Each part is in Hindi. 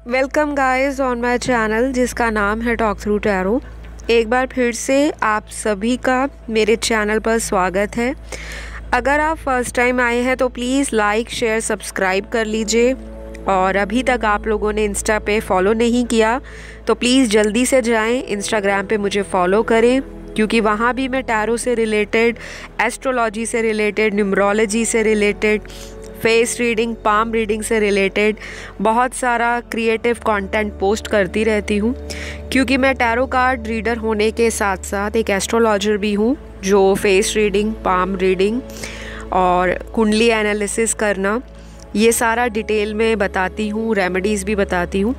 Welcome guys on my channel जिसका नाम है टॉक थ्रू टैरो। एक बार फिर से आप सभी का मेरे चैनल पर स्वागत है। अगर आप फर्स्ट टाइम आए हैं तो प्लीज़ लाइक शेयर सब्सक्राइब कर लीजिए, और अभी तक आप लोगों ने इंस्टा पे फॉलो नहीं किया तो प्लीज़ जल्दी से जाएं, इंस्टाग्राम पे मुझे फॉलो करें, क्योंकि वहाँ भी मैं टैरो से रिलेटेड, एस्ट्रोलॉजी से रिलेटेड, न्यूमरोलॉजी से related, face reading, palm reading से रिलेटेड बहुत सारा क्रिएटिव कंटेंट पोस्ट करती रहती हूँ। क्योंकि मैं टैरो कार्ड रीडर होने के साथ साथ एक एस्ट्रोलॉजर भी हूँ, जो फेस रीडिंग, पाम रीडिंग और कुंडली एनालिसिस करना, ये सारा डिटेल में बताती हूँ, रेमेडीज़ भी बताती हूँ।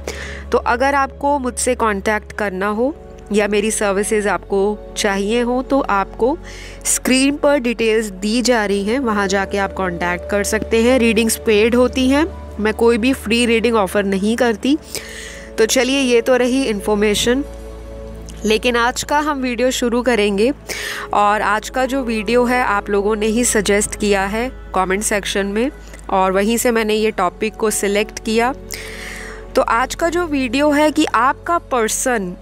तो अगर आपको मुझसे कांटेक्ट करना हो या मेरी सर्विसेज आपको चाहिए हो तो आपको स्क्रीन पर डिटेल्स दी जा रही हैं, वहाँ जाके आप कांटेक्ट कर सकते हैं। रीडिंग्स पेड होती हैं, मैं कोई भी फ्री रीडिंग ऑफ़र नहीं करती। तो चलिए, ये तो रही इन्फॉर्मेशन, लेकिन आज का हम वीडियो शुरू करेंगे। और आज का जो वीडियो है आप लोगों ने ही सजेस्ट किया है कमेंट सेक्शन में, और वहीं से मैंने ये टॉपिक को सिलेक्ट किया। तो आज का जो वीडियो है कि आपका पर्सन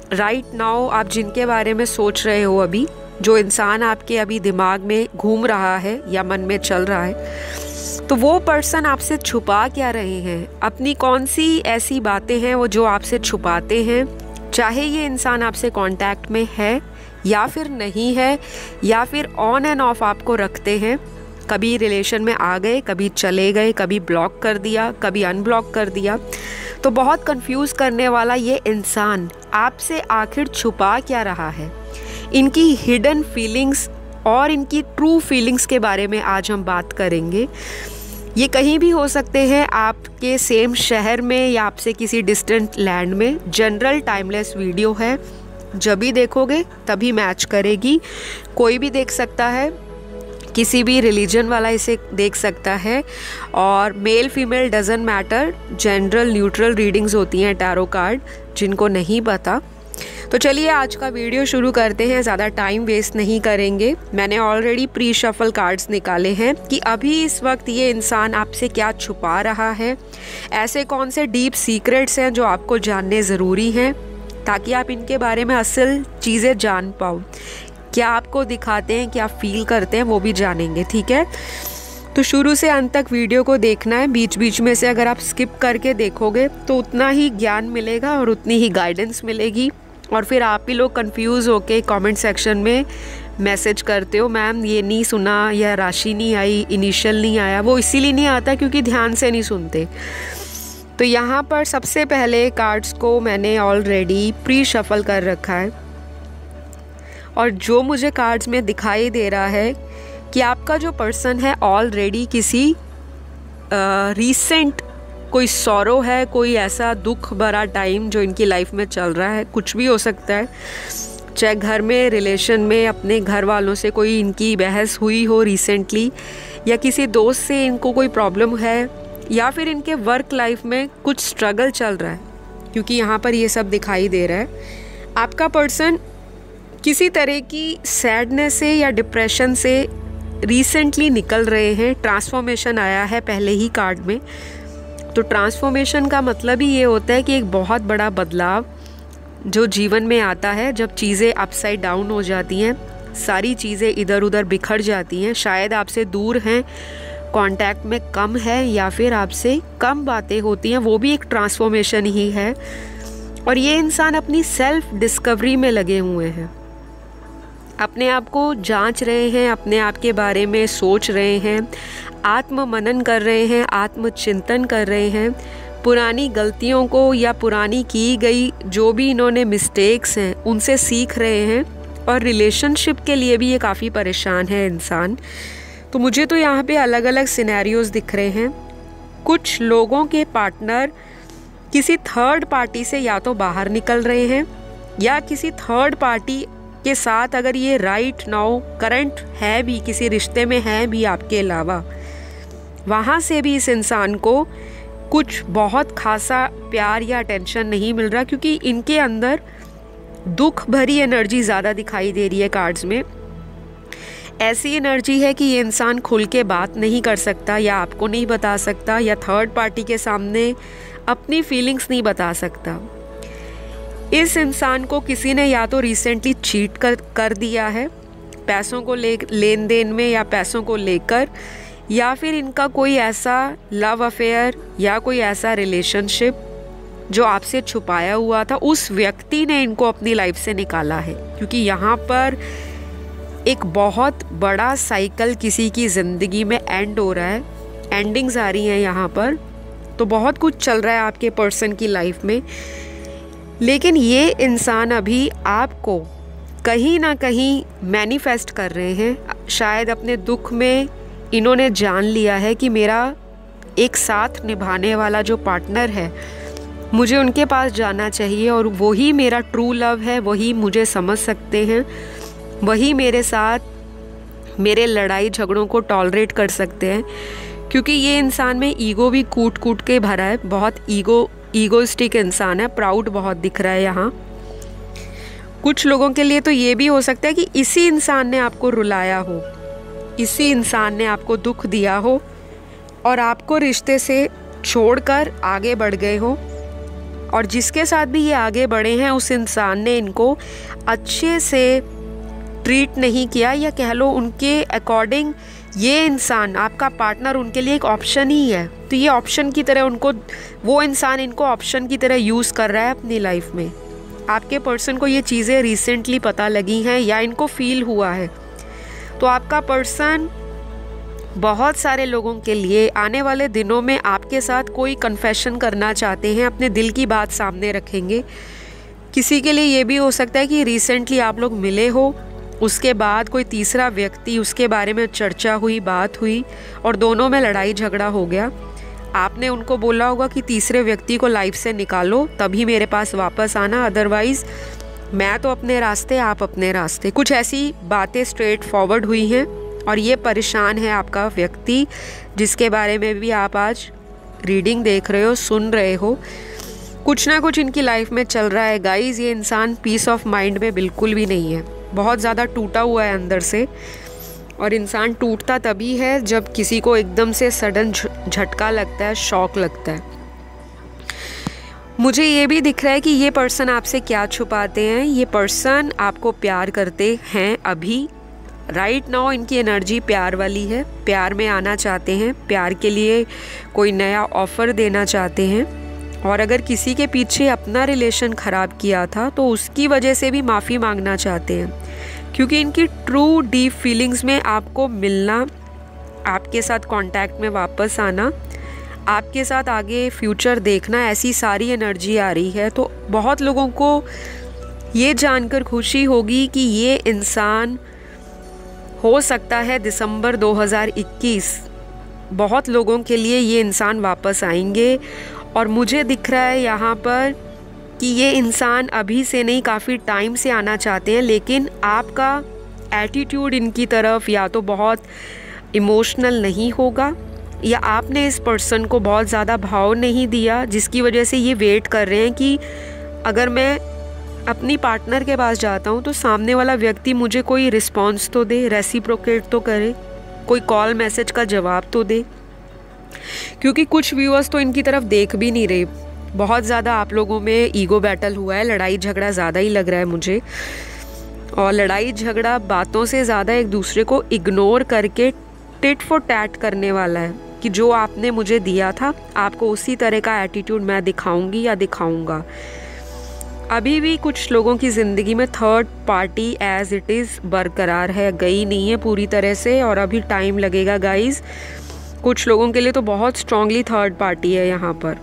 राइट नाउ, आप जिनके बारे में सोच रहे हो, अभी जो इंसान आपके अभी दिमाग में घूम रहा है या मन में चल रहा है, तो वो पर्सन आपसे छुपा क्या रहे हैं, अपनी कौन सी ऐसी बातें हैं वो जो आपसे छुपाते हैं। चाहे ये इंसान आपसे कांटेक्ट में है या फिर नहीं है, या फिर ऑन एंड ऑफ आपको रखते हैं, कभी रिलेशन में आ गए, कभी चले गए, कभी ब्लॉक कर दिया, कभी अनब्लॉक कर दिया। तो बहुत कंफ्यूज करने वाला ये इंसान आपसे आखिर छुपा क्या रहा है, इनकी हिडन फीलिंग्स और इनकी ट्रू फीलिंग्स के बारे में आज हम बात करेंगे। ये कहीं भी हो सकते हैं, आपके सेम शहर में या आपसे किसी डिस्टेंट लैंड में। जनरल टाइमलेस वीडियो है, जब भी देखोगे तभी मैच करेगी। कोई भी देख सकता है, किसी भी रिलीजन वाला इसे देख सकता है, और male female doesn't matter. General neutral readings होती हैं टैरो कार्ड, जिनको नहीं पता। तो चलिए आज का वीडियो शुरू करते हैं, ज़्यादा टाइम वेस्ट नहीं करेंगे। मैंने ऑलरेडी प्री शफल कार्ड्स निकाले हैं कि अभी इस वक्त ये इंसान आपसे क्या छुपा रहा है, ऐसे कौन से डीप सीक्रेट्स हैं जो आपको जानने ज़रूरी हैं, ताकि आप इनके बारे में असल चीज़ें जान पाओ। क्या आपको दिखाते हैं, क्या फील करते हैं, वो भी जानेंगे, ठीक है। तो शुरू से अंत तक वीडियो को देखना है। बीच बीच में से अगर आप स्किप करके देखोगे तो उतना ही ज्ञान मिलेगा और उतनी ही गाइडेंस मिलेगी, और फिर आप ही लोग कंफ्यूज होके कमेंट सेक्शन में मैसेज करते हो, मैम ये नहीं सुना, या राशि नहीं आई, इनिशियल नहीं आया। वो इसीलिए नहीं आता क्योंकि ध्यान से नहीं सुनते। तो यहाँ पर सबसे पहले कार्ड्स को मैंने ऑलरेडी प्री शफल कर रखा है, और जो मुझे कार्ड्स में दिखाई दे रहा है कि आपका जो पर्सन है ऑलरेडी किसी रीसेंट कोई सॉरो है, कोई ऐसा दुख भरा टाइम जो इनकी लाइफ में चल रहा है। कुछ भी हो सकता है, चाहे घर में, रिलेशन में, अपने घर वालों से कोई इनकी बहस हुई हो रिसेंटली, या किसी दोस्त से इनको कोई प्रॉब्लम है, या फिर इनके वर्क लाइफ में कुछ स्ट्रगल चल रहा है, क्योंकि यहाँ पर ये सब दिखाई दे रहा है। आपका पर्सन किसी तरह की सैडनेस से या डिप्रेशन से रिसेंटली निकल रहे हैं। ट्रांसफॉर्मेशन आया है पहले ही कार्ड में। तो ट्रांसफॉर्मेशन का मतलब ही ये होता है कि एक बहुत बड़ा बदलाव जो जीवन में आता है, जब चीज़ें अपसाइड डाउन हो जाती हैं, सारी चीज़ें इधर उधर बिखर जाती हैं, शायद आपसे दूर हैं, कांटेक्ट में कम है, या फिर आपसे कम बातें होती हैं, वो भी एक ट्रांसफॉर्मेशन ही है। और ये इंसान अपनी सेल्फ डिस्कवरी में लगे हुए हैं, अपने आप को जांच रहे हैं, अपने आप के बारे में सोच रहे हैं, आत्म मनन कर रहे हैं, आत्मचिंतन कर रहे हैं, पुरानी गलतियों को या पुरानी की गई जो भी इन्होंने मिस्टेक्स हैं उनसे सीख रहे हैं। और रिलेशनशिप के लिए भी ये काफ़ी परेशान है इंसान। तो मुझे तो यहाँ पे अलग अलग सिनेरियोज़ दिख रहे हैं। कुछ लोगों के पार्टनर किसी थर्ड पार्टी से या तो बाहर निकल रहे हैं, या किसी थर्ड पार्टी के साथ अगर ये राइट नाउ करंट है भी, किसी रिश्ते में है भी आपके अलावा, वहाँ से भी इस इंसान को कुछ बहुत खासा प्यार या अटेंशन नहीं मिल रहा, क्योंकि इनके अंदर दुख भरी एनर्जी ज़्यादा दिखाई दे रही है कार्ड्स में। ऐसी एनर्जी है कि ये इंसान खुल के बात नहीं कर सकता, या आपको नहीं बता सकता, या थर्ड पार्टी के सामने अपनी फीलिंग्स नहीं बता सकता। इस इंसान को किसी ने या तो रिसेंटली चीट कर दिया है पैसों को लेन देन में या पैसों को लेकर, या फिर इनका कोई ऐसा लव अफेयर या कोई ऐसा रिलेशनशिप जो आपसे छुपाया हुआ था, उस व्यक्ति ने इनको अपनी लाइफ से निकाला है। क्योंकि यहाँ पर एक बहुत बड़ा साइकिल किसी की ज़िंदगी में एंड हो रहा है, एंडिंग्स आ रही हैं यहाँ पर। तो बहुत कुछ चल रहा है आपके पर्सन की लाइफ में, लेकिन ये इंसान अभी आपको कहीं ना कहीं मैनिफेस्ट कर रहे हैं। शायद अपने दुख में इन्होंने जान लिया है कि मेरा एक साथ निभाने वाला जो पार्टनर है, मुझे उनके पास जाना चाहिए और वही मेरा ट्रू लव है, वही मुझे समझ सकते हैं, वही मेरे साथ मेरे लड़ाई झगड़ों को टॉलरेट कर सकते हैं। क्योंकि ये इंसान में ईगो भी कूट कूट के भरा है, बहुत ईगोइस्टिक इंसान है, प्राउड बहुत दिख रहा है यहाँ। कुछ लोगों के लिए तो ये भी हो सकता है कि इसी इंसान ने आपको रुलाया हो, इसी इंसान ने आपको दुख दिया हो और आपको रिश्ते से छोड़कर आगे बढ़ गए हो, और जिसके साथ भी ये आगे बढ़े हैं उस इंसान ने इनको अच्छे से ट्रीट नहीं किया, या कह लो उनके अकॉर्डिंग ये इंसान आपका पार्टनर उनके लिए एक ऑप्शन ही है। तो ये ऑप्शन की तरह उनको, वो इंसान इनको ऑप्शन की तरह यूज़ कर रहा है अपनी लाइफ में। आपके पर्सन को ये चीज़ें रिसेंटली पता लगी हैं या इनको फील हुआ है। तो आपका पर्सन बहुत सारे लोगों के लिए आने वाले दिनों में आपके साथ कोई कन्फेशन करना चाहते हैं, अपने दिल की बात सामने रखेंगे। किसी के लिए ये भी हो सकता है कि रिसेंटली आप लोग मिले हो, उसके बाद कोई तीसरा व्यक्ति, उसके बारे में चर्चा हुई, बात हुई और दोनों में लड़ाई झगड़ा हो गया। आपने उनको बोला होगा कि तीसरे व्यक्ति को लाइफ से निकालो तभी मेरे पास वापस आना, अदरवाइज़ मैं तो अपने रास्ते, आप अपने रास्ते। कुछ ऐसी बातें स्ट्रेट फॉरवर्ड हुई हैं और ये परेशान है आपका व्यक्ति, जिसके बारे में भी आप आज रीडिंग देख रहे हो, सुन रहे हो। कुछ ना कुछ इनकी लाइफ में चल रहा है गाइज़। ये इंसान पीस ऑफ माइंड में बिल्कुल भी नहीं है, बहुत ज़्यादा टूटा हुआ है अंदर से। और इंसान टूटता तभी है जब किसी को एकदम से सडन झटका लगता है, शॉक लगता है। मुझे ये भी दिख रहा है कि ये पर्सन आपसे क्या छुपाते हैं। ये पर्सन आपको प्यार करते हैं अभी, राइट नाउ इनकी एनर्जी प्यार वाली है, प्यार में आना चाहते हैं, प्यार के लिए कोई नया ऑफ़र देना चाहते हैं। और अगर किसी के पीछे अपना रिलेशन ख़राब किया था तो उसकी वजह से भी माफ़ी मांगना चाहते हैं, क्योंकि इनकी ट्रू डीप फीलिंग्स में आपको मिलना, आपके साथ कांटेक्ट में वापस आना, आपके साथ आगे फ्यूचर देखना, ऐसी सारी एनर्जी आ रही है। तो बहुत लोगों को ये जानकर खुशी होगी कि ये इंसान हो सकता है दिसंबर 2021 बहुत लोगों के लिए ये इंसान वापस आएंगे। और मुझे दिख रहा है यहाँ पर कि ये इंसान अभी से नहीं, काफ़ी टाइम से आना चाहते हैं, लेकिन आपका एटीट्यूड इनकी तरफ या तो बहुत इमोशनल नहीं होगा, या आपने इस पर्सन को बहुत ज़्यादा भाव नहीं दिया, जिसकी वजह से ये वेट कर रहे हैं कि अगर मैं अपनी पार्टनर के पास जाता हूँ तो सामने वाला व्यक्ति मुझे कोई रिस्पॉन्स तो दे, रेसिप्रोकेट तो करे, कोई कॉल मैसेज का जवाब तो दे। क्योंकि कुछ व्यूअर्स तो इनकी तरफ देख भी नहीं रहे। बहुत ज़्यादा आप लोगों में ईगो बैटल हुआ है, लड़ाई झगड़ा ज़्यादा ही लग रहा है मुझे। और लड़ाई झगड़ा बातों से ज़्यादा एक दूसरे को इग्नोर करके टिट फॉर टैट करने वाला है कि जो आपने मुझे दिया था आपको उसी तरह का एटीट्यूड मैं दिखाऊंगी या दिखाऊंगा। अभी भी कुछ लोगों की ज़िंदगी में third party as it is बरकरार है, गई नहीं है पूरी तरह से, और अभी टाइम लगेगा गाइज़। कुछ लोगों के लिए तो बहुत स्ट्रांगली थर्ड पार्टी है यहाँ पर।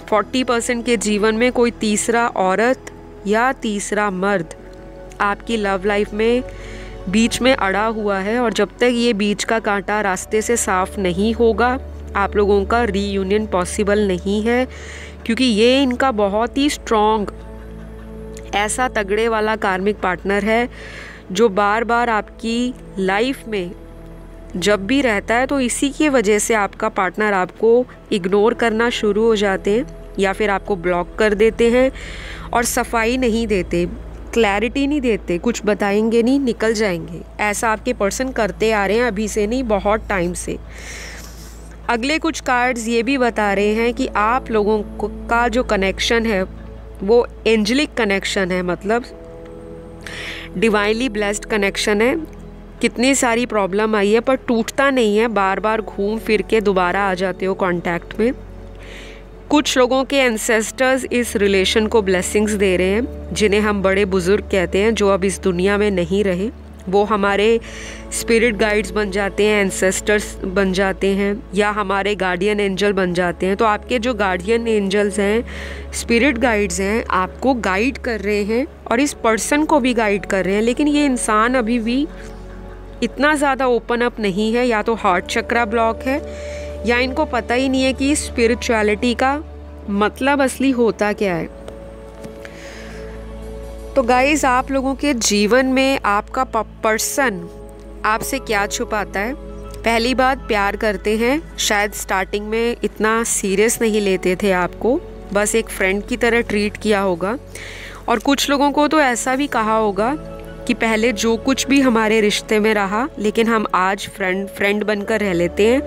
40% के जीवन में कोई तीसरा औरत या तीसरा मर्द आपकी लव लाइफ में बीच में अड़ा हुआ है, और जब तक ये बीच का कांटा रास्ते से साफ नहीं होगा आप लोगों का रीयूनियन पॉसिबल नहीं है। क्योंकि ये इनका बहुत ही स्ट्रॉन्ग, ऐसा तगड़े वाला कार्मिक पार्टनर है जो बार बार आपकी लाइफ में जब भी रहता है तो इसी की वजह से आपका पार्टनर आपको इग्नोर करना शुरू हो जाते हैं, या फिर आपको ब्लॉक कर देते हैं और सफाई नहीं देते, क्लैरिटी नहीं देते, कुछ बताएंगे नहीं, निकल जाएंगे। ऐसा आपके पर्सन करते आ रहे हैं अभी से नहीं, बहुत टाइम से। अगले कुछ कार्ड्स ये भी बता रहे हैं कि आप लोगों का जो कनेक्शन है वो एंजलिक कनेक्शन है, मतलब डिवाइनली ब्लेस्ड कनेक्शन है। कितनी सारी प्रॉब्लम आई है पर टूटता नहीं है, बार बार घूम फिर के दोबारा आ जाते हो कांटेक्ट में। कुछ लोगों के एंसेस्टर्स इस रिलेशन को ब्लेसिंग्स दे रहे हैं, जिन्हें हम बड़े बुजुर्ग कहते हैं, जो अब इस दुनिया में नहीं रहे। वो हमारे स्पिरिट गाइड्स बन जाते हैं, एंसेस्टर्स बन जाते हैं, या हमारे गार्डियन एंजल बन जाते हैं। तो आपके जो गार्डियन एंजल्स हैं, स्पिरिट गाइड्स हैं, आपको गाइड कर रहे हैं और इस पर्सन को भी गाइड कर रहे हैं। लेकिन ये इंसान अभी भी इतना ज़्यादा ओपन अप नहीं है, या तो हार्ट चक्रा ब्लॉक है, या इनको पता ही नहीं है कि स्पिरिचुअलिटी का मतलब असली होता क्या है। तो गाइस, आप लोगों के जीवन में आपका पर्सन आपसे क्या छुपाता है? पहली बात, प्यार करते हैं। शायद स्टार्टिंग में इतना सीरियस नहीं लेते थे आपको, बस एक फ्रेंड की तरह ट्रीट किया होगा। और कुछ लोगों को तो ऐसा भी कहा होगा कि पहले जो कुछ भी हमारे रिश्ते में रहा, लेकिन हम आज फ्रेंड बनकर रह लेते हैं,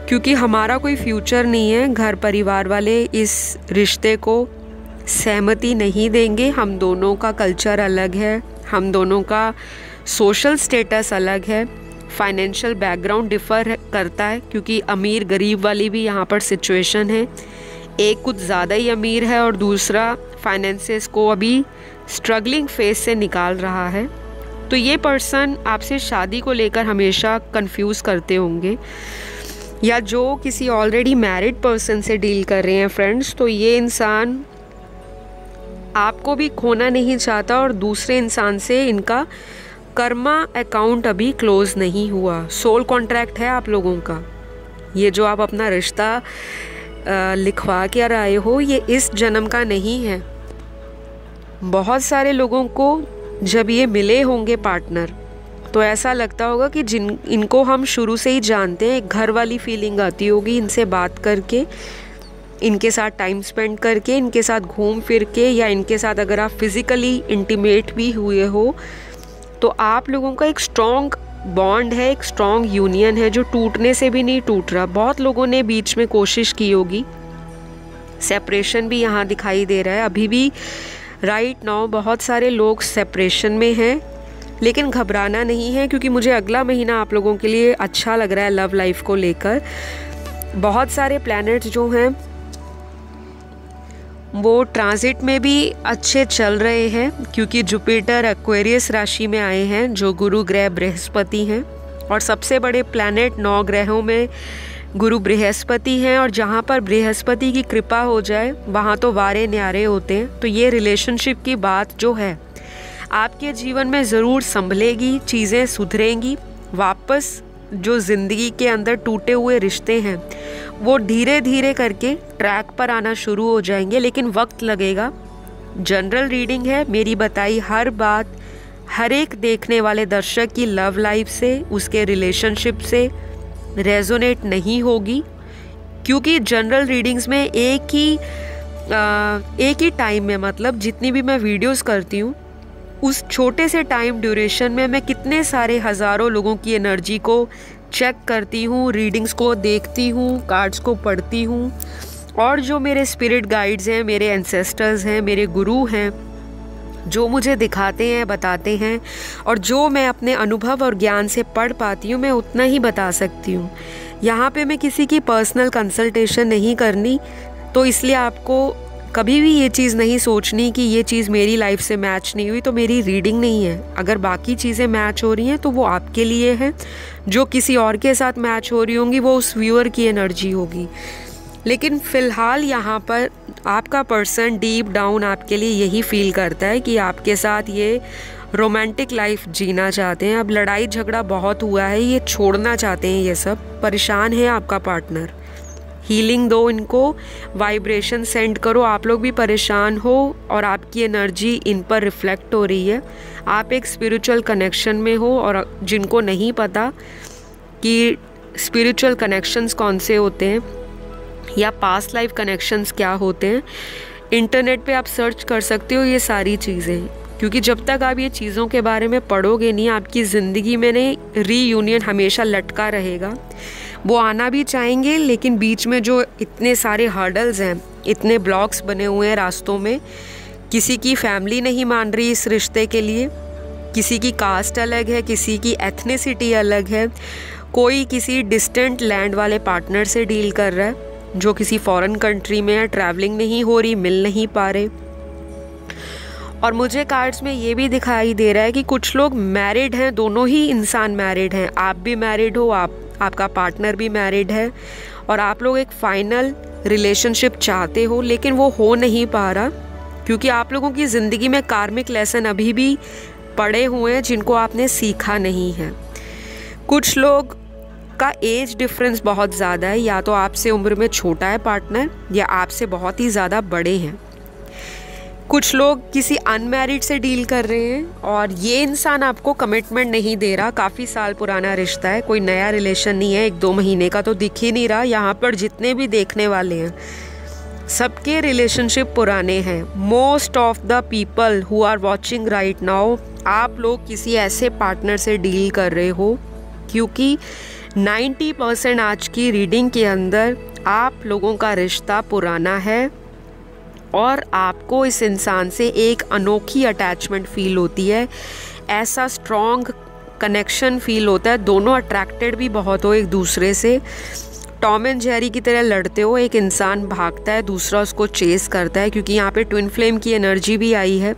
क्योंकि हमारा कोई फ्यूचर नहीं है। घर परिवार वाले इस रिश्ते को सहमति नहीं देंगे। हम दोनों का कल्चर अलग है, हम दोनों का सोशल स्टेटस अलग है, फाइनेंशियल बैकग्राउंड डिफ़र करता है, क्योंकि अमीर गरीब वाली भी यहाँ पर सिचुएशन है। एक कुछ ज़्यादा ही अमीर है और दूसरा फाइनेंसेस को अभी स्ट्रगलिंग फेज से निकाल रहा है। तो ये पर्सन आपसे शादी को लेकर हमेशा कंफ्यूज करते होंगे, या जो किसी ऑलरेडी मैरिड पर्सन से डील कर रहे हैं फ्रेंड्स, तो ये इंसान आपको भी खोना नहीं चाहता और दूसरे इंसान से इनका कर्मा अकाउंट अभी क्लोज नहीं हुआ। सोल कॉन्ट्रैक्ट है आप लोगों का। ये जो आप अपना रिश्ता लिखवा के आए हो, ये इस जन्म का नहीं है। बहुत सारे लोगों को जब ये मिले होंगे पार्टनर, तो ऐसा लगता होगा कि इनको हम शुरू से ही जानते हैं। एक घर वाली फीलिंग आती होगी इनसे बात करके, इनके साथ टाइम स्पेंड करके, इनके साथ घूम फिर के, या इनके साथ अगर आप फिज़िकली इंटीमेट भी हुए हो, तो आप लोगों का एक स्ट्रॉन्ग बॉन्ड है, एक स्ट्रॉन्ग यूनियन है जो टूटने से भी नहीं टूट रहा। बहुत लोगों ने बीच में कोशिश की होगी, सेपरेशन भी यहाँ दिखाई दे रहा है अभी भी। राइट नाउ बहुत सारे लोग सेपरेशन में हैं, लेकिन घबराना नहीं है, क्योंकि मुझे अगला महीना आप लोगों के लिए अच्छा लग रहा है लव लाइफ को लेकर। बहुत सारे प्लैनेट्स जो हैं वो ट्रांजिट में भी अच्छे चल रहे हैं, क्योंकि जुपिटर एक्वेरियस राशि में आए हैं, जो गुरु ग्रह बृहस्पति हैं। और सबसे बड़े प्लैनेट 9 ग्रहों में गुरु बृहस्पति हैं, और जहाँ पर बृहस्पति की कृपा हो जाए वहाँ तो वारे न्यारे होते हैं। तो ये रिलेशनशिप की बात जो है आपके जीवन में ज़रूर संभलेगी, चीज़ें सुधरेंगी। वापस जो ज़िंदगी के अंदर टूटे हुए रिश्ते हैं वो धीरे धीरे करके ट्रैक पर आना शुरू हो जाएंगे, लेकिन वक्त लगेगा। जनरल रीडिंग है, मेरी बताई हर बात हर एक देखने वाले दर्शक की लव लाइफ से, उसके रिलेशनशिप से रेजोनेट नहीं होगी, क्योंकि जनरल रीडिंग्स में एक ही टाइम में, मतलब जितनी भी मैं वीडियोस करती हूँ उस छोटे से टाइम ड्यूरेशन में मैं कितने सारे हज़ारों लोगों की एनर्जी को चेक करती हूँ, रीडिंग्स को देखती हूँ, कार्ड्स को पढ़ती हूँ। और जो मेरे स्पिरिट गाइड्स हैं, मेरे एंसेस्टर्स हैं, मेरे गुरु हैं, जो मुझे दिखाते हैं, बताते हैं, और जो मैं अपने अनुभव और ज्ञान से पढ़ पाती हूँ, मैं उतना ही बता सकती हूँ। यहाँ पे मैं किसी की पर्सनल कंसल्टेशन नहीं करनी, तो इसलिए आपको कभी भी ये चीज़ नहीं सोचनी कि ये चीज़ मेरी लाइफ से मैच नहीं हुई तो मेरी रीडिंग नहीं है। अगर बाकी चीज़ें मैच हो रही हैं तो वो आपके लिए है, जो किसी और के साथ मैच हो रही होंगी वो उस व्यूअर की एनर्जी होगी। लेकिन फ़िलहाल यहाँ पर आपका पर्सन डीप डाउन आपके लिए यही फील करता है कि आपके साथ ये रोमांटिक लाइफ जीना चाहते हैं। अब लड़ाई झगड़ा बहुत हुआ है, ये छोड़ना चाहते हैं, ये सब परेशान है आपका पार्टनर। हीलिंग दो इनको, वाइब्रेशन सेंड करो। आप लोग भी परेशान हो और आपकी एनर्जी इन पर रिफ्लेक्ट हो रही है। आप एक स्पिरिचुअल कनेक्शन में हो, और जिनको नहीं पता कि स्पिरिचुअल कनेक्शंस कौन से होते हैं या पास्ट लाइफ कनेक्शंस क्या होते हैं, इंटरनेट पे आप सर्च कर सकते हो ये सारी चीज़ें। क्योंकि जब तक आप ये चीज़ों के बारे में पढ़ोगे नहीं, आपकी ज़िंदगी में रीयूनियन हमेशा लटका रहेगा। वो आना भी चाहेंगे, लेकिन बीच में जो इतने सारे हर्डल्स हैं, इतने ब्लॉक्स बने हुए हैं रास्तों में, किसी की फैमिली नहीं मान रही इस रिश्ते के लिए, किसी की कास्ट अलग है, किसी की एथनिसिटी अलग है, कोई किसी डिस्टेंट लैंड वाले पार्टनर से डील कर रहा है जो किसी फॉरेन कंट्री में है, ट्रैवलिंग नहीं हो रही, मिल नहीं पा रहे। और मुझे कार्ड्स में ये भी दिखाई दे रहा है कि कुछ लोग मैरिड हैं, दोनों ही इंसान मैरिड हैं, आप भी मैरिड हो, आपका पार्टनर भी मैरिड है, और आप लोग एक फाइनल रिलेशनशिप चाहते हो, लेकिन वो हो नहीं पा रहा क्योंकि आप लोगों की ज़िंदगी में कार्मिक लेसन अभी भी पड़े हुए हैं जिनको आपने सीखा नहीं है। कुछ लोग का एज डिफरेंस बहुत ज़्यादा है, या तो आपसे उम्र में छोटा है पार्टनर या आपसे बहुत ही ज़्यादा बड़े हैं। कुछ लोग किसी अनमैरिड से डील कर रहे हैं और ये इंसान आपको कमिटमेंट नहीं दे रहा, काफ़ी साल पुराना रिश्ता है, कोई नया रिलेशन नहीं है, 1-2 महीने का तो दिख ही नहीं रहा। यहाँ पर जितने भी देखने वाले हैं सबके रिलेशनशिप पुराने हैं। Most of the people who are watching right now, आप लोग किसी ऐसे पार्टनर से डील कर रहे हो क्योंकि 90% आज की रीडिंग के अंदर आप लोगों का रिश्ता पुराना है और आपको इस इंसान से एक अनोखी अटैचमेंट फील होती है, ऐसा स्ट्रॉन्ग कनेक्शन फील होता है, दोनों अट्रैक्टेड भी बहुत हो एक दूसरे से, टॉम एंड जेरी की तरह लड़ते हो, एक इंसान भागता है, दूसरा उसको चेस करता है, क्योंकि यहाँ पे ट्विन फ्लेम की एनर्जी भी आई है।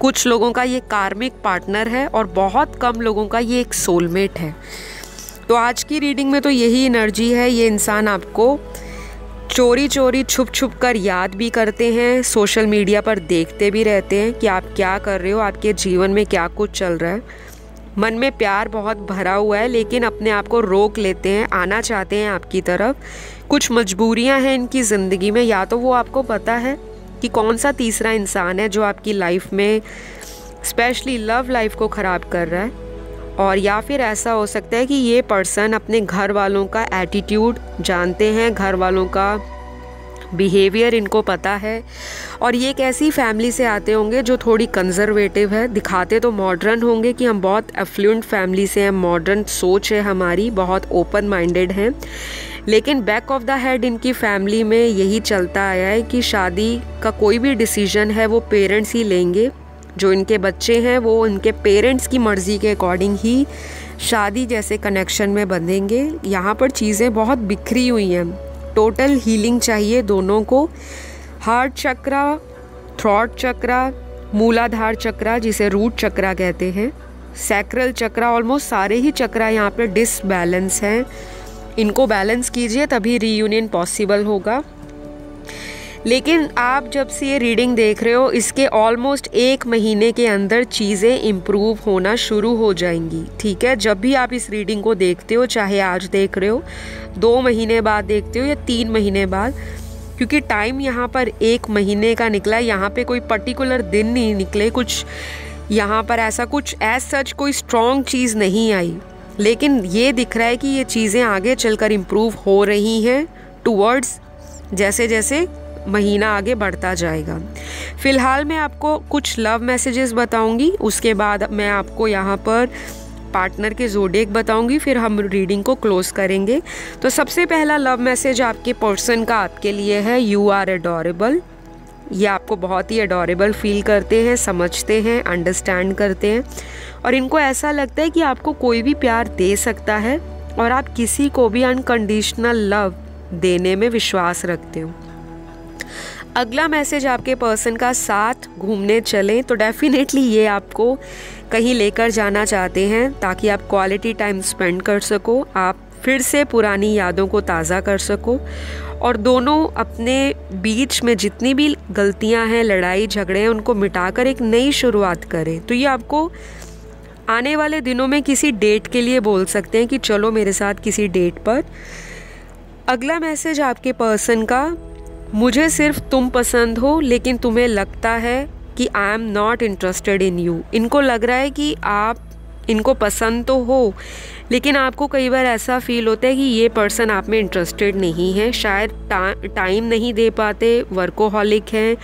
कुछ लोगों का ये कार्मिक पार्टनर है और बहुत कम लोगों का ये एक सोलमेट है। तो आज की रीडिंग में तो यही एनर्जी है, ये इंसान आपको चोरी चोरी छुप छुप कर याद भी करते हैं, सोशल मीडिया पर देखते भी रहते हैं कि आप क्या कर रहे हो, आपके जीवन में क्या कुछ चल रहा है। मन में प्यार बहुत भरा हुआ है लेकिन अपने आप को रोक लेते हैं, आना चाहते हैं आपकी तरफ। कुछ मजबूरियां हैं इनकी ज़िंदगी में, या तो वो आपको पता है कि कौन सा तीसरा इंसान है जो आपकी लाइफ में स्पेशली लव लाइफ को ख़राब कर रहा है, और या फिर ऐसा हो सकता है कि ये पर्सन अपने घर वालों का एटीट्यूड जानते हैं, घर वालों का बिहेवियर इनको पता है, और ये एक ऐसी फैमिली से आते होंगे जो थोड़ी कंजर्वेटिव है, दिखाते तो मॉडर्न होंगे कि हम बहुत एफ्लुएंट फैमिली से हैं, मॉडर्न सोच है हमारी, बहुत ओपन माइंडेड हैं, लेकिन बैक ऑफ द हेड इनकी फैमिली में यही चलता आया है कि शादी का कोई भी डिसीजन है वो पेरेंट्स ही लेंगे, जो इनके बच्चे हैं वो इनके पेरेंट्स की मर्ज़ी के अकॉर्डिंग ही शादी जैसे कनेक्शन में बंधेंगे। यहाँ पर चीज़ें बहुत बिखरी हुई हैं, टोटल हीलिंग चाहिए दोनों को। हार्ट चक्रा, थ्रॉट चक्रा, मूलाधार चक्रा जिसे रूट चक्रा कहते हैं, सैक्रल चक्रा, ऑलमोस्ट सारे ही चक्रा यहाँ पर डिसबैलेंस हैं। इनको बैलेंस कीजिए तभी रीयूनियन पॉसिबल होगा। लेकिन आप जब से ये रीडिंग देख रहे हो इसके ऑलमोस्ट 1 महीने के अंदर चीज़ें इम्प्रूव होना शुरू हो जाएंगी, ठीक है। जब भी आप इस रीडिंग को देखते हो, चाहे आज देख रहे हो, 2 महीने बाद देखते हो या 3 महीने बाद, क्योंकि टाइम यहाँ पर 1 महीने का निकला है, यहाँ पे कोई पर्टिकुलर दिन नहीं निकले, कुछ यहाँ पर ऐसा कुछ एज सच कोई स्ट्रॉन्ग चीज़ नहीं आई, लेकिन ये दिख रहा है कि ये चीज़ें आगे चलकर इम्प्रूव हो रही हैं टूवर्ड्स जैसे जैसे महीना आगे बढ़ता जाएगा। फ़िलहाल मैं आपको कुछ लव मैसेजेस बताऊंगी, उसके बाद मैं आपको यहाँ पर पार्टनर के ज़ोडिएक बताऊंगी, फिर हम रीडिंग को क्लोज़ करेंगे। तो सबसे पहला लव मैसेज आपके पर्सन का आपके लिए है, यू आर एडोरेबल। ये आपको बहुत ही एडोरेबल फील करते हैं, समझते हैं, अंडरस्टैंड करते हैं, और इनको ऐसा लगता है कि आपको कोई भी प्यार दे सकता है और आप किसी को भी अनकंडीशनल लव देने में विश्वास रखते हो। अगला मैसेज आपके पर्सन का, साथ घूमने चलें, तो डेफिनेटली ये आपको कहीं लेकर जाना चाहते हैं ताकि आप क्वालिटी टाइम स्पेंड कर सको, आप फिर से पुरानी यादों को ताज़ा कर सको, और दोनों अपने बीच में जितनी भी गलतियां हैं, लड़ाई झगड़े हैं, उनको मिटाकर एक नई शुरुआत करें। तो ये आपको आने वाले दिनों में किसी डेट के लिए बोल सकते हैं कि चलो मेरे साथ किसी डेट पर। अगला मैसेज आपके पर्सन का, मुझे सिर्फ तुम पसंद हो लेकिन तुम्हें लगता है कि I am not interested in you. इनको लग रहा है कि आप इनको पसंद तो हो लेकिन आपको कई बार ऐसा फील होता है कि ये पर्सन आप में इंटरेस्टेड नहीं है, शायद टाइम नहीं दे पाते, वर्कोहॉलिक हैं,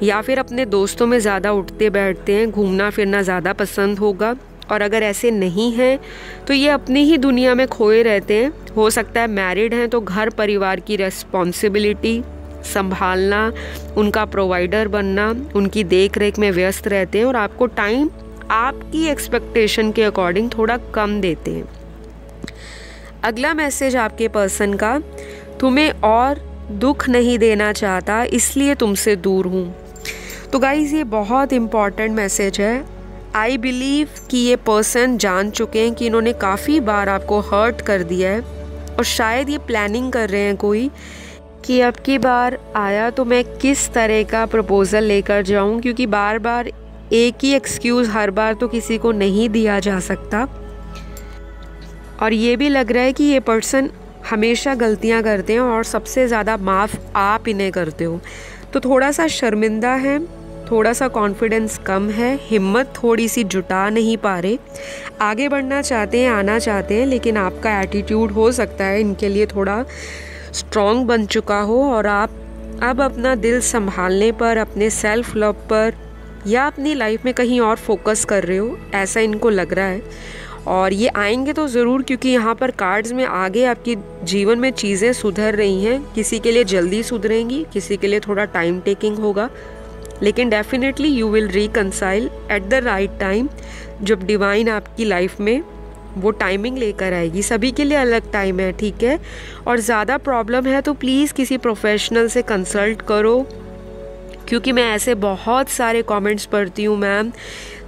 या फिर अपने दोस्तों में ज़्यादा उठते बैठते हैं, घूमना फिरना ज़्यादा पसंद होगा, और अगर ऐसे नहीं हैं तो ये अपनी ही दुनिया में खोए रहते हैं। हो सकता है मैरिड हैं तो घर परिवार की रिस्पॉन्सिबिलिटी संभालना, उनका प्रोवाइडर बनना, उनकी देख रेख में व्यस्त रहते हैं और आपको टाइम आपकी एक्सपेक्टेशन के अकॉर्डिंग थोड़ा कम देते हैं। अगला मैसेज आपके पर्सन का, तुम्हें और दुख नहीं देना चाहता इसलिए तुमसे दूर हूँ। तो गाइज़ ये बहुत इम्पॉर्टेंट मैसेज है। आई बिलीव कि ये पर्सन जान चुके हैं कि इन्होंने काफ़ी बार आपको हर्ट कर दिया है और शायद ये प्लानिंग कर रहे हैं कोई कि अब की बार आया तो मैं किस तरह का प्रपोज़ल लेकर जाऊं, क्योंकि बार बार एक ही एक्सक्यूज़ हर बार तो किसी को नहीं दिया जा सकता। और ये भी लग रहा है कि ये पर्सन हमेशा गलतियां करते हैं और सबसे ज़्यादा माफ़ आप इन्हें करते हो। तो थोड़ा सा शर्मिंदा है, थोड़ा सा कॉन्फिडेंस कम है, हिम्मत थोड़ी सी जुटा नहीं पा रहे, आगे बढ़ना चाहते हैं, आना चाहते हैं, लेकिन आपका एटीट्यूड हो सकता है इनके लिए थोड़ा स्ट्रॉन्ग बन चुका हो और आप अब अपना दिल संभालने पर, अपने सेल्फ लव पर या अपनी लाइफ में कहीं और फोकस कर रहे हो, ऐसा इनको लग रहा है। और ये आएंगे तो ज़रूर, क्योंकि यहाँ पर कार्ड्स में आगे आपकी जीवन में चीज़ें सुधर रही हैं। किसी के लिए जल्दी सुधरेंगी, किसी के लिए थोड़ा टाइम टेकिंग होगा, लेकिन definitely you will reconcile at the right time, जब डिवाइन आपकी लाइफ में वो टाइमिंग लेकर आएगी। सभी के लिए अलग टाइम है, ठीक है। और ज़्यादा प्रॉब्लम है तो प्लीज़ किसी प्रोफेशनल से कंसल्ट करो, क्योंकि मैं ऐसे बहुत सारे कमेंट्स पढ़ती हूँ, मैम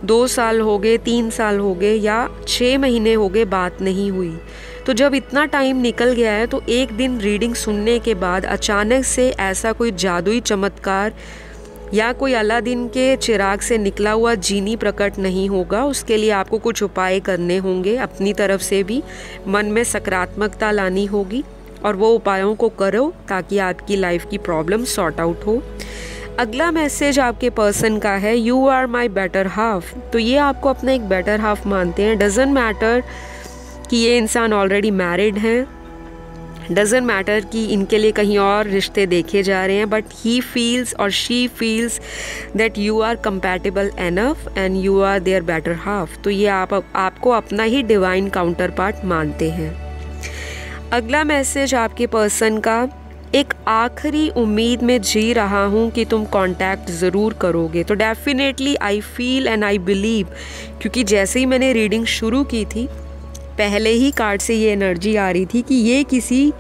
2 साल हो गए, 3 साल हो गए या 6 महीने हो गए, बात नहीं हुई। तो जब इतना टाइम निकल गया है तो एक दिन रीडिंग सुनने के बाद अचानक से ऐसा कोई जादुई चमत्कार या कोई अलादीन के चिराग से निकला हुआ जीनी प्रकट नहीं होगा। उसके लिए आपको कुछ उपाय करने होंगे, अपनी तरफ से भी मन में सकारात्मकता लानी होगी और वो उपायों को करो ताकि आपकी लाइफ की प्रॉब्लम सॉर्ट आउट हो। अगला मैसेज आपके पर्सन का है, you are my better half. तो ये आपको अपना एक बेटर हाफ मानते हैं। डजेंट मैटर कि ये इंसान ऑलरेडी मैरिड हैं, डजेंट मैटर कि इनके लिए कहीं और रिश्ते देखे जा रहे हैं, बट ही फील्स और she feels that you are compatible enough and you are their better half. तो ये आपको अपना ही डिवाइन काउंटर पार्ट मानते हैं। अगला मैसेज आपके पर्सन का, एक आखिरी उम्मीद में जी रहा हूँ कि तुम कांटेक्ट ज़रूर करोगे। तो definitely I feel and I believe, क्योंकि जैसे ही मैंने रीडिंग शुरू की थी पहले ही कार्ड से ये एनर्जी आ रही थी कि ये किसी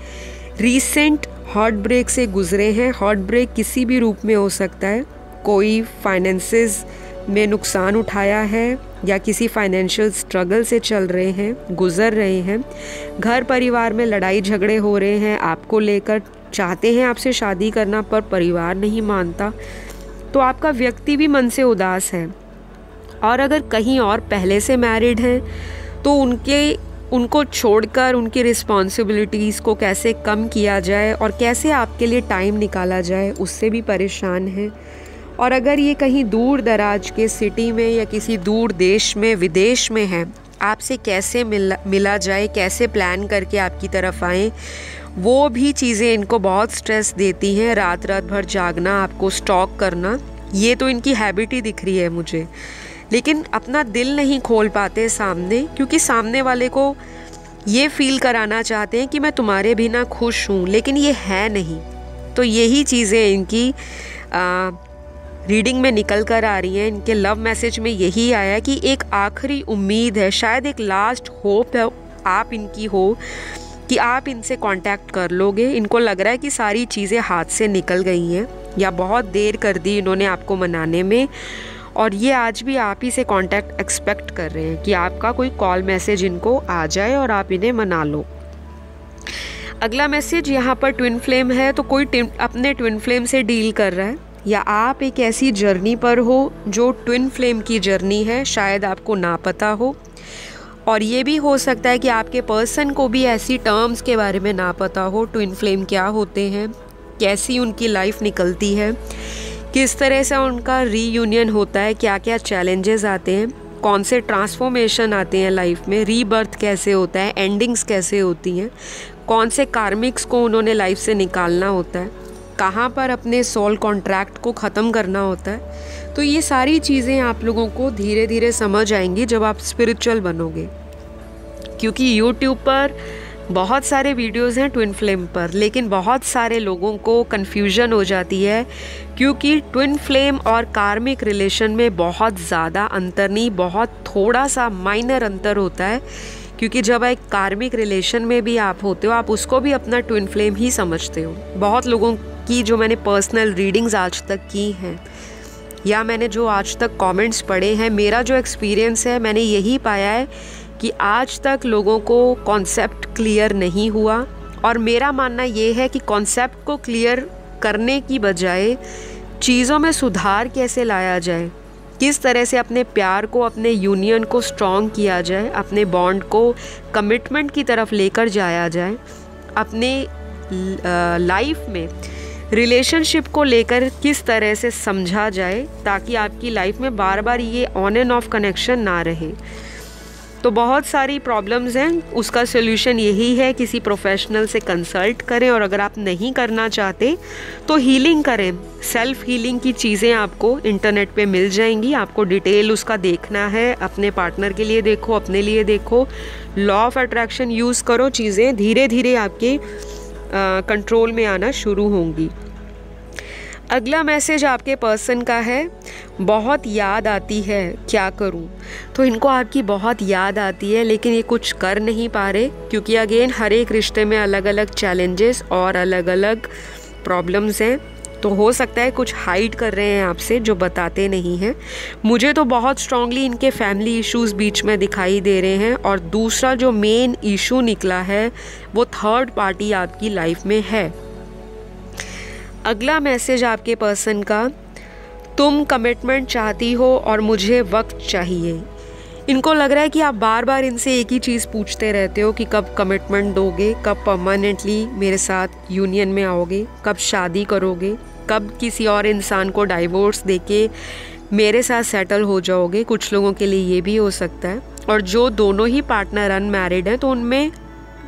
रीसेंट हार्ट ब्रेक से गुजरे हैं। हार्ट ब्रेक किसी भी रूप में हो सकता है, कोई फाइनेंसेस में नुकसान उठाया है या किसी फाइनेंशियल स्ट्रगल से चल रहे हैं, गुजर रहे हैं, घर परिवार में लड़ाई झगड़े हो रहे हैं, आपको लेकर चाहते हैं आपसे शादी करना पर परिवार नहीं मानता, तो आपका व्यक्ति भी मन से उदास है। और अगर कहीं और पहले से मैरिड हैं तो उनको छोड़कर उनकी रिस्पॉन्सिबिलिटीज़ को कैसे कम किया जाए और कैसे आपके लिए टाइम निकाला जाए उससे भी परेशान हैं। और अगर ये कहीं दूर दराज के सिटी में या किसी दूर देश में, विदेश में है, आपसे कैसे मिला जाए, कैसे प्लान करके आपकी तरफ आएँ, वो भी चीज़ें इनको बहुत स्ट्रेस देती हैं। रात रात भर जागना, आपको स्टॉक करना, ये तो इनकी हैबिट ही दिख रही है मुझे। लेकिन अपना दिल नहीं खोल पाते सामने, क्योंकि सामने वाले को ये फील कराना चाहते हैं कि मैं तुम्हारे बिना खुश हूँ, लेकिन ये है नहीं। तो यही चीज़ें इनकी रीडिंग में निकल कर आ रही हैं। इनके लव मैसेज में यही आया कि एक आखिरी उम्मीद है, शायद एक लास्ट होप है आप इनकी हो कि आप इनसे कांटेक्ट कर लोगे। इनको लग रहा है कि सारी चीज़ें हाथ से निकल गई हैं या बहुत देर कर दी इन्होंने आपको मनाने में, और ये आज भी आप ही से कांटेक्ट एक्सपेक्ट कर रहे हैं कि आपका कोई कॉल मैसेज इनको आ जाए और आप इन्हें मना लो। अगला मैसेज यहाँ पर ट्विन फ्लेम है, तो कोई अपने ट्विन फ्लेम से डील कर रहा है या आप एक ऐसी जर्नी पर हो जो ट्विन फ्लेम की जर्नी है, शायद आपको ना पता हो। और ये भी हो सकता है कि आपके पर्सन को भी ऐसी टर्म्स के बारे में ना पता हो, ट्विन फ्लेम क्या होते हैं, कैसी उनकी लाइफ निकलती है, किस तरह से उनका रीयूनियन होता है, क्या क्या चैलेंजेस आते हैं, कौन से ट्रांसफॉर्मेशन आते हैं लाइफ में, रीबर्थ कैसे होता है, एंडिंग्स कैसे होती हैं, कौन से कार्मिक्स को उन्होंने लाइफ से निकालना होता है। कहाँ पर अपने सोल कॉन्ट्रैक्ट को ख़त्म करना होता है। तो ये सारी चीज़ें आप लोगों को धीरे धीरे समझ आएंगी जब आप स्पिरिचुअल बनोगे, क्योंकि यूट्यूब पर बहुत सारे वीडियोस हैं ट्विन फ्लेम पर, लेकिन बहुत सारे लोगों को कन्फ्यूजन हो जाती है, क्योंकि ट्विन फ्लेम और कार्मिक रिलेशन में बहुत ज़्यादा अंतर नहीं, बहुत थोड़ा सा माइनर अंतर होता है। क्योंकि जब एक कार्मिक रिलेशन में भी आप होते हो, आप उसको भी अपना ट्विन फ्लेम ही समझते हो। बहुत लोगों की जो मैंने पर्सनल रीडिंग्स आज तक की हैं या मैंने जो आज तक कमेंट्स पढ़े हैं, मेरा जो एक्सपीरियंस है, मैंने यही पाया है कि आज तक लोगों को कॉन्सेप्ट क्लियर नहीं हुआ। और मेरा मानना ये है कि कॉन्सेप्ट को क्लियर करने की बजाय चीज़ों में सुधार कैसे लाया जाए, किस तरह से अपने प्यार को, अपने यूनियन को स्ट्रॉन्ग किया जाए, अपने बॉन्ड को कमिटमेंट की तरफ लेकर जाया जाए, अपने लाइफ में रिलेशनशिप को लेकर किस तरह से समझा जाए, ताकि आपकी लाइफ में बार बार ये ऑन एंड ऑफ कनेक्शन ना रहे। तो बहुत सारी प्रॉब्लम्स हैं, उसका सोल्यूशन यही है, किसी प्रोफेशनल से कंसल्ट करें, और अगर आप नहीं करना चाहते तो हीलिंग करें। सेल्फ हीलिंग की चीज़ें आपको इंटरनेट पे मिल जाएंगी, आपको डिटेल उसका देखना है, अपने पार्टनर के लिए देखो, अपने लिए देखो, लॉ ऑफ अट्रैक्शन यूज़ करो, चीज़ें धीरे धीरे आपके कंट्रोल में आना शुरू होंगी। अगला मैसेज आपके पर्सन का है, बहुत याद आती है, क्या करूं? तो इनको आपकी बहुत याद आती है, लेकिन ये कुछ कर नहीं पा रहे, क्योंकि अगेन हर एक रिश्ते में अलग अलग चैलेंजेस और अलग अलग प्रॉब्लम्स हैं। तो हो सकता है कुछ हाइड कर रहे हैं आपसे जो बताते नहीं हैं। मुझे तो बहुत स्ट्रांगली इनके फैमिली इश्यूज़ बीच में दिखाई दे रहे हैं, और दूसरा जो मेन इशू निकला है वो थर्ड पार्टी आपकी लाइफ में है। अगला मैसेज आपके पर्सन का, तुम कमिटमेंट चाहती हो और मुझे वक्त चाहिए। इनको लग रहा है कि आप बार बार इनसे एक ही चीज़ पूछते रहते हो कि कब कमिटमेंट दोगे, कब परमानेंटली मेरे साथ यूनियन में आओगे, कब शादी करोगे, कब किसी और इंसान को डाइवोर्स देके मेरे साथ सेटल हो जाओगे। कुछ लोगों के लिए ये भी हो सकता है। और जो दोनों ही पार्टनर अनमैरिड हैं, तो उनमें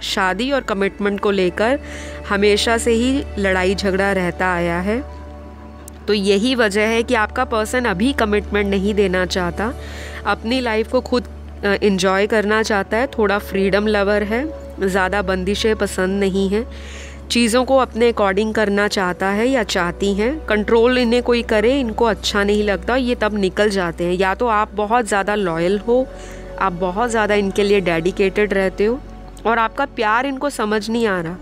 शादी और कमिटमेंट को लेकर हमेशा से ही लड़ाई झगड़ा रहता आया है। तो यही वजह है कि आपका पर्सन अभी कमिटमेंट नहीं देना चाहता, अपनी लाइफ को खुद एंजॉय करना चाहता है, थोड़ा फ्रीडम लवर है, ज़्यादा बंदिशें पसंद नहीं हैं, चीज़ों को अपने अकॉर्डिंग करना चाहता है या चाहती हैं। कंट्रोल इन्हें कोई करे इनको अच्छा नहीं लगता, ये तब निकल जाते हैं। या तो आप बहुत ज़्यादा लॉयल हो, आप बहुत ज़्यादा इनके लिए डेडिकेटेड रहते हो, और आपका प्यार इनको समझ नहीं आ रहा,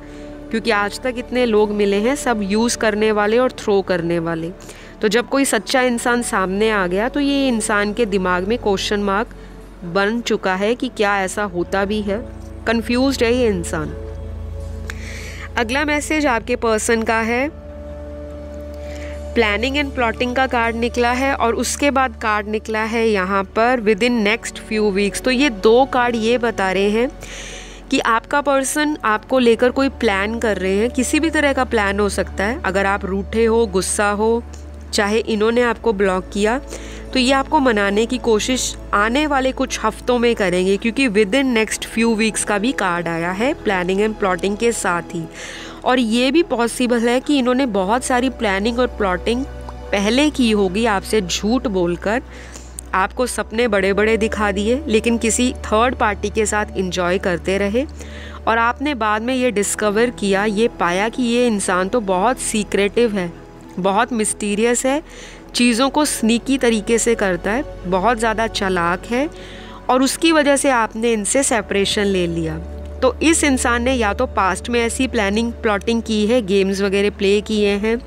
क्योंकि आज तक इतने लोग मिले हैं, सब यूज़ करने वाले और थ्रो करने वाले। तो जब कोई सच्चा इंसान सामने आ गया, तो ये इंसान के दिमाग में क्वेश्चन मार्क बन चुका है कि क्या ऐसा होता भी है। कंफ्यूज्ड है ये इंसान। अगला मैसेज आपके पर्सन का है, प्लानिंग एंड प्लॉटिंग का कार्ड निकला है, और उसके बाद कार्ड निकला है यहाँ पर with in next few weeks. तो ये दो कार्ड ये बता रहे हैं कि आपका पर्सन आपको लेकर कोई प्लान कर रहे हैं, किसी भी तरह का प्लान हो सकता है। अगर आप रूठे हो, गुस्सा हो, चाहे इन्होंने आपको ब्लॉक किया, तो ये आपको मनाने की कोशिश आने वाले कुछ हफ्तों में करेंगे, क्योंकि with in next few weeks का भी कार्ड आया है प्लानिंग एंड प्लॉटिंग के साथ ही। और ये भी पॉसिबल है कि इन्होंने बहुत सारी प्लानिंग और प्लॉटिंग पहले की होगी आपसे झूठ बोलकर, आपको सपने बड़े बड़े दिखा दिए, लेकिन किसी थर्ड पार्टी के साथ एंजॉय करते रहे, और आपने बाद में ये डिस्कवर किया, ये पाया कि ये इंसान तो बहुत सीक्रेटिव है, बहुत मिस्टीरियस है, चीज़ों को स्नीकी तरीके से करता है, बहुत ज़्यादा चालाक है, और उसकी वजह से आपने इनसे सेपरेशन ले लिया। तो इस इंसान ने या तो पास्ट में ऐसी प्लानिंग प्लॉटिंग की है, गेम्स वगैरह प्ले किए हैं,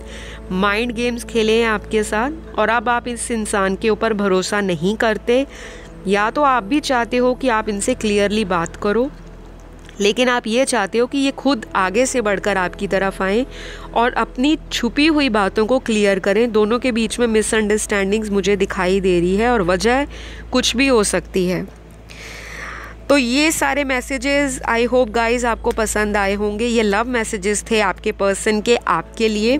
माइंड गेम्स खेले हैं आपके साथ, और अब आप इस इंसान के ऊपर भरोसा नहीं करते, या तो आप भी चाहते हो कि आप इनसे क्लियरली बात करो, लेकिन आप ये चाहते हो कि ये खुद आगे से बढ़कर आपकी तरफ आएँ और अपनी छुपी हुई बातों को क्लियर करें। दोनों के बीच में मिसअंडरस्टैंडिंग्स मुझे दिखाई दे रही है, और वजह कुछ भी हो सकती है। तो ये सारे मैसेजेस आई होप गाइज आपको पसंद आए होंगे। ये लव मैसेजेस थे आपके पर्सन के आपके लिए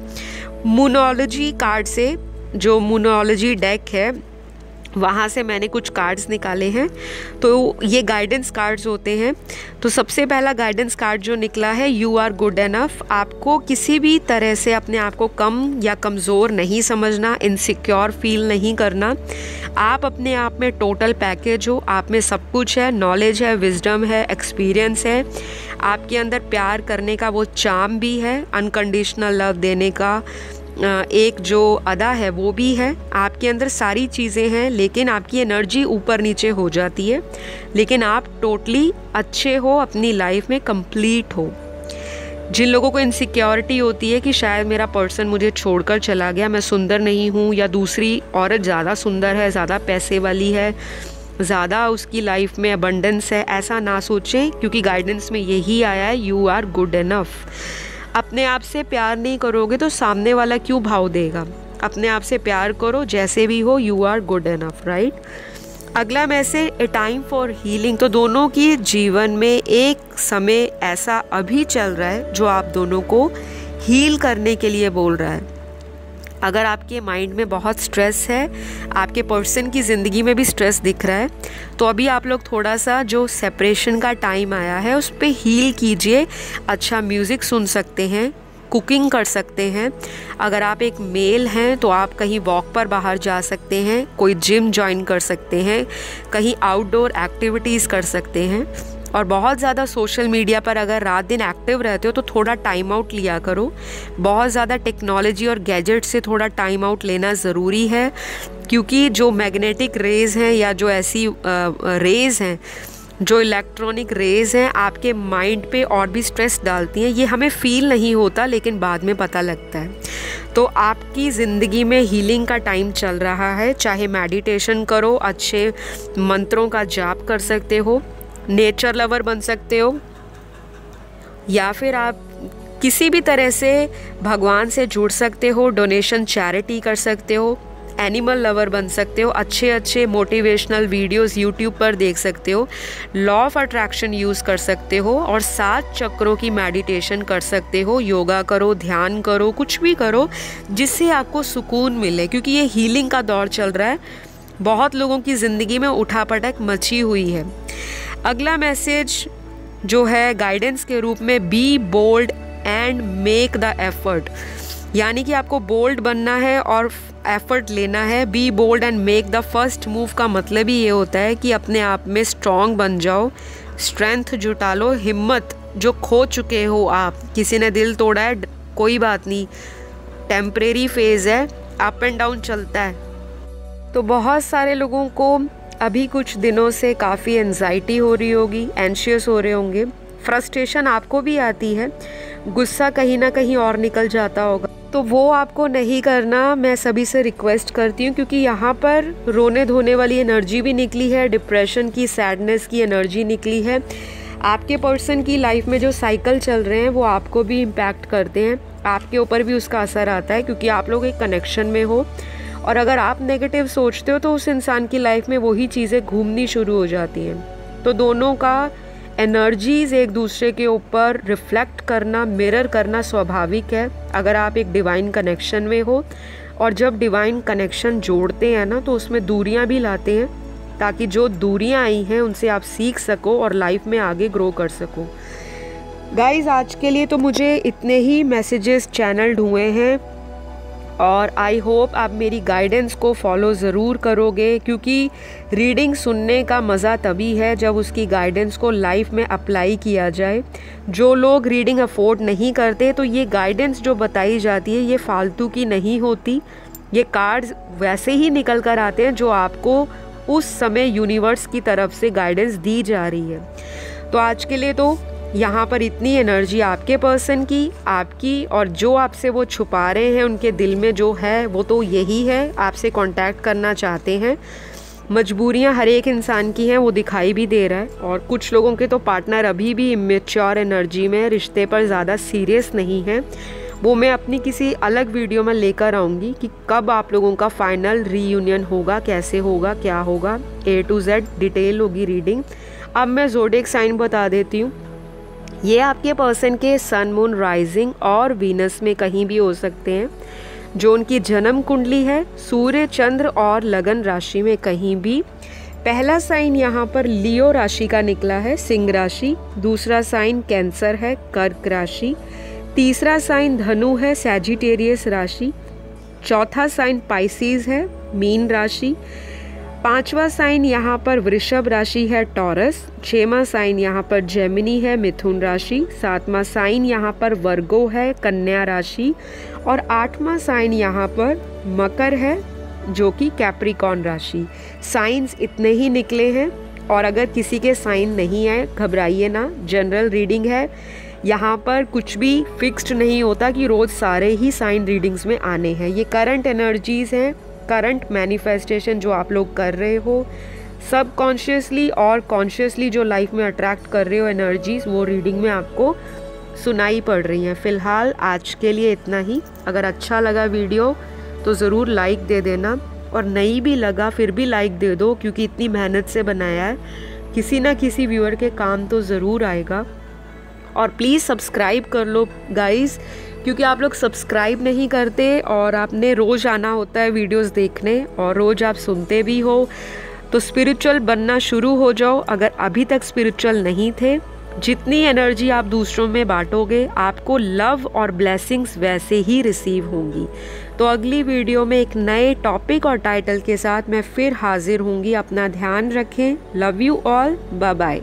मूनोलॉजी कार्ड से, जो मूनोलॉजी डेक है वहाँ से मैंने कुछ कार्ड्स निकाले हैं। तो ये गाइडेंस कार्ड्स होते हैं। तो सबसे पहला गाइडेंस कार्ड जो निकला है, यू आर गुड एनफ। आपको किसी भी तरह से अपने आप को कम या कमज़ोर नहीं समझना, इनसिक्योर फील नहीं करना। आप अपने आप में टोटल पैकेज हो, आप में सब कुछ है, नॉलेज है, विजडम है, एक्सपीरियंस है, आपके अंदर प्यार करने का वो चार्म भी है, अनकंडीशनल लव देने का एक जो अदा है वो भी है। आपके अंदर सारी चीज़ें हैं, लेकिन आपकी एनर्जी ऊपर नीचे हो जाती है, लेकिन आप टोटली अच्छे हो, अपनी लाइफ में कंप्लीट हो। जिन लोगों को इनसिक्योरिटी होती है कि शायद मेरा पर्सन मुझे छोड़कर चला गया, मैं सुंदर नहीं हूँ, या दूसरी औरत ज़्यादा सुंदर है, ज़्यादा पैसे वाली है, ज़्यादा उसकी लाइफ में अबंडेंस है, ऐसा ना सोचें, क्योंकि गाइडेंस में यही आया है, यू आर गुड इनफ। अपने आप से प्यार नहीं करोगे तो सामने वाला क्यों भाव देगा। अपने आप से प्यार करो, जैसे भी हो, you are good enough, right. अगला message, a time for healing. तो दोनों की जीवन में एक समय ऐसा अभी चल रहा है जो आप दोनों को हील करने के लिए बोल रहा है। अगर आपके माइंड में बहुत स्ट्रेस है, आपके पर्सन की ज़िंदगी में भी स्ट्रेस दिख रहा है, तो अभी आप लोग थोड़ा सा जो सेपरेशन का टाइम आया है उस पर हील कीजिए। अच्छा म्यूज़िक सुन सकते हैं, कुकिंग कर सकते हैं। अगर आप एक मेल हैं तो आप कहीं वॉक पर बाहर जा सकते हैं, कोई जिम ज्वाइन कर सकते हैं, कहीं आउटडोर एक्टिविटीज़ कर सकते हैं। और बहुत ज़्यादा सोशल मीडिया पर अगर रात दिन एक्टिव रहते हो तो थोड़ा टाइम आउट लिया करो। बहुत ज़्यादा टेक्नोलॉजी और गैजेट से थोड़ा टाइम आउट लेना ज़रूरी है, क्योंकि जो मैग्नेटिक रेज़ हैं या जो ऐसी रेज़ हैं, जो इलेक्ट्रॉनिक रेज़ हैं, आपके माइंड पे और भी स्ट्रेस डालती हैं। ये हमें फ़ील नहीं होता, लेकिन बाद में पता लगता है। तो आपकी ज़िंदगी में हीलिंग का टाइम चल रहा है। चाहे मेडिटेशन करो, अच्छे मंत्रों का जाप कर सकते हो, नेचर लवर बन सकते हो, या फिर आप किसी भी तरह से भगवान से जुड़ सकते हो, डोनेशन चैरिटी कर सकते हो, एनिमल लवर बन सकते हो, अच्छे अच्छे मोटिवेशनल वीडियोस यूट्यूब पर देख सकते हो, लॉ ऑफ अट्रैक्शन यूज़ कर सकते हो, और 7 चक्रों की मेडिटेशन कर सकते हो। योगा करो, ध्यान करो, कुछ भी करो जिससे आपको सुकून मिले, क्योंकि ये हीलिंग का दौर चल रहा है। बहुत लोगों की ज़िंदगी में उठापटक मची हुई है। अगला मैसेज जो है गाइडेंस के रूप में, be bold and make the effort. यानी कि आपको बोल्ड बनना है और एफर्ट लेना है। Be bold and make the first move का मतलब ही ये होता है कि अपने आप में स्ट्रॉन्ग बन जाओ, स्ट्रेंथ जुटा लो, हिम्मत जो खो चुके हो आप। किसी ने दिल तोड़ा है, कोई बात नहीं, टेम्परेरी फेज़ है, अप एंड डाउन चलता है। तो बहुत सारे लोगों को अभी कुछ दिनों से काफ़ी एंजाइटी हो रही होगी, एंशियस हो रहे होंगे, फ्रस्ट्रेशन आपको भी आती है, गुस्सा कहीं ना कहीं और निकल जाता होगा। तो वो आपको नहीं करना, मैं सभी से रिक्वेस्ट करती हूँ, क्योंकि यहाँ पर रोने धोने वाली एनर्जी भी निकली है, डिप्रेशन की, सैडनेस की एनर्जी निकली है। आपके पर्सन की लाइफ में जो साइकिल चल रहे हैं वो आपको भी इम्पैक्ट करते हैं, आपके ऊपर भी उसका असर आता है, क्योंकि आप लोग एक कनेक्शन में हो। और अगर आप नेगेटिव सोचते हो तो उस इंसान की लाइफ में वही चीज़ें घूमनी शुरू हो जाती हैं। तो दोनों का एनर्जीज़ एक दूसरे के ऊपर रिफ्लेक्ट करना, मिरर करना स्वाभाविक है अगर आप एक डिवाइन कनेक्शन में हो। और जब डिवाइन कनेक्शन जोड़ते हैं ना, तो उसमें दूरियां भी लाते हैं, ताकि जो दूरियां आई हैं उनसे आप सीख सको और लाइफ में आगे ग्रो कर सको। गाइज़, आज के लिए तो मुझे इतने ही मैसेजेस चैनल्ड हुए हैं, और आई होप आप मेरी गाइडेंस को फॉलो ज़रूर करोगे, क्योंकि रीडिंग सुनने का मज़ा तभी है जब उसकी गाइडेंस को लाइफ में अप्लाई किया जाए। जो लोग रीडिंग अफोर्ड नहीं करते, तो ये गाइडेंस जो बताई जाती है ये फालतू की नहीं होती। ये कार्ड्स वैसे ही निकल कर आते हैं जो आपको उस समय यूनिवर्स की तरफ से गाइडेंस दी जा रही है। तो आज के लिए तो यहाँ पर इतनी एनर्जी आपके पर्सन की, आपकी, और जो आपसे वो छुपा रहे हैं उनके दिल में जो है वो तो यही है, आपसे कांटेक्ट करना चाहते हैं। मजबूरियाँ हर एक इंसान की हैं, वो दिखाई भी दे रहा है। और कुछ लोगों के तो पार्टनर अभी भी इमेच्योर एनर्जी में, रिश्ते पर ज़्यादा सीरियस नहीं है। वो मैं अपनी किसी अलग वीडियो में लेकर आऊँगी कि कब आप लोगों का फाइनल रीयूनियन होगा, कैसे होगा, क्या होगा, A to Z डिटेल होगी रीडिंग। अब मैं ज़ोडिएक साइन बता देती हूँ। ये आपके पर्सन के सन, मून, राइजिंग और वीनस में कहीं भी हो सकते हैं। जो उनकी जन्म कुंडली है, सूर्य, चंद्र और लगन राशि में कहीं भी। पहला साइन यहाँ पर लियो राशि का निकला है, सिंह राशि। दूसरा साइन कैंसर है, कर्क राशि। तीसरा साइन धनु है, सैजिटेरियस राशि। चौथा साइन पाइसेस है, मीन राशि। पांचवा साइन यहाँ पर वृषभ राशि है, टॉरस। छठवां साइन यहाँ पर जेमिनी है, मिथुन राशि। सातवां साइन यहाँ पर वर्गो है, कन्या राशि। और आठवां साइन यहाँ पर मकर है, जो कि कैप्रिकॉर्न राशि। साइंस इतने ही निकले हैं, और अगर किसी के साइन नहीं आए घबराइए ना, जनरल रीडिंग है। यहाँ पर कुछ भी फिक्स्ड नहीं होता कि रोज़ सारे ही साइन रीडिंग्स में आने हैं। ये करंट एनर्जीज़ हैं, करंट मैनिफेस्टेशन जो आप लोग कर रहे हो, सब कॉन्शियसली और कॉन्शियसली जो लाइफ में अट्रैक्ट कर रहे हो एनर्जीज़, वो रीडिंग में आपको सुनाई पड़ रही हैं। फ़िलहाल आज के लिए इतना ही। अगर अच्छा लगा वीडियो तो ज़रूर लाइक दे देना, और नहीं भी लगा फिर भी लाइक दे दो, क्योंकि इतनी मेहनत से बनाया है, किसी ना किसी व्यूअर के काम तो ज़रूर आएगा। और प्लीज़ सब्सक्राइब कर लो गाइस, क्योंकि आप लोग सब्सक्राइब नहीं करते, और आपने रोज़ आना होता है वीडियोस देखने, और रोज़ आप सुनते भी हो, तो स्पिरिचुअल बनना शुरू हो जाओ। अगर अभी तक स्पिरिचुअल नहीं थे, जितनी एनर्जी आप दूसरों में बांटोगे, आपको लव और ब्लेसिंग्स वैसे ही रिसीव होंगी। तो अगली वीडियो में एक नए टॉपिक और टाइटल के साथ मैं फिर हाजिर होंगी। अपना ध्यान रखें। Love you all, bye bye.